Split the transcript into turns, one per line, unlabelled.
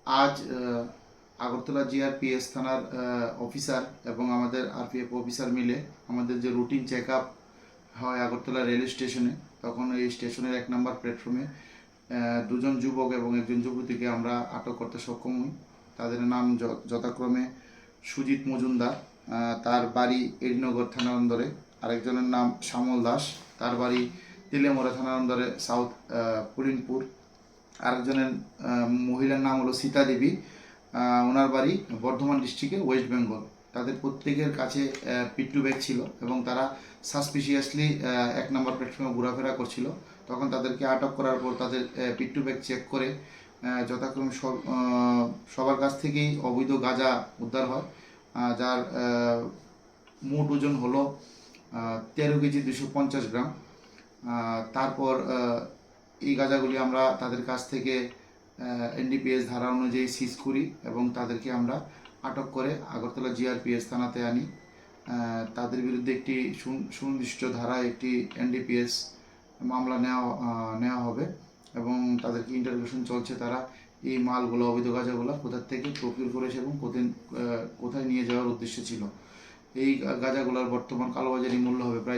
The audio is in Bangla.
আজ আগরতলা জিআরপিএস থানার অফিসার এবং আমাদের আরপিএফ অফিসার মিলে আমাদের যে রুটিন চেক আপ হয় আগরতলা রেল স্টেশনে, তখন এই স্টেশনের 1 নম্বর প্ল্যাটফর্মে দুজন যুবক এবং একজন যুবতীকে আমরা আটক করতে সক্ষম হই। তাদের নাম যথাক্রমে সুজিত মজুমদার, তার বাড়ি এডিনগর থানার অন্দরে; আরেকজনের নাম শ্যামল দাস, তার বাড়ি তিলেমোড়া থানার অন্দরে সাউথ পুরিনপুর; আরেকজনের মহিলার নাম হলো সীতা দেবী, ওনার বাড়ি বর্ধমান ডিস্ট্রিক্টের ওয়েস্ট বেঙ্গল। তাদের প্রত্যেকের কাছে পিট্টু ব্যাগ ছিল এবং তারা সাসপিশিয়াসলি 1 নম্বর প্ল্যাটফর্মে ঘোরাফেরা করছিল। তখন তাদেরকে আটক করার পর তাদের পিট্টু ব্যাগ চেক করে যথাক্রমে সবার কাছ থেকেই অবৈধ গাঁজা উদ্ধার হয়, যার মোট ওজন হলো 13 কেজি 250 গ্রাম। তারপর এই গাঁজাগুলি আমরা তাদের কাছ থেকে এনডিপিএস ধারা অনুযায়ী সিজ করি এবং তাদেরকে আমরা আটক করে আগরতলা জিআরপিএস থানাতে আনি। তাদের বিরুদ্ধে একটি সুনির্দিষ্ট ধারায় একটি এনডিপিএস মামলা নেওয়া হবে এবং তাদেরকে ইন্টারোগেশন চলছে। তারা এই মালগুলো, অবৈধ গাঁজাগুলো কোথা থেকে প্রকিউর করেছে এবং কোথায় নিয়ে যাওয়ার উদ্দেশ্য ছিল। এই গাঁজাগুলোর বর্তমান কালোবাজারি মূল্য হবে প্রায়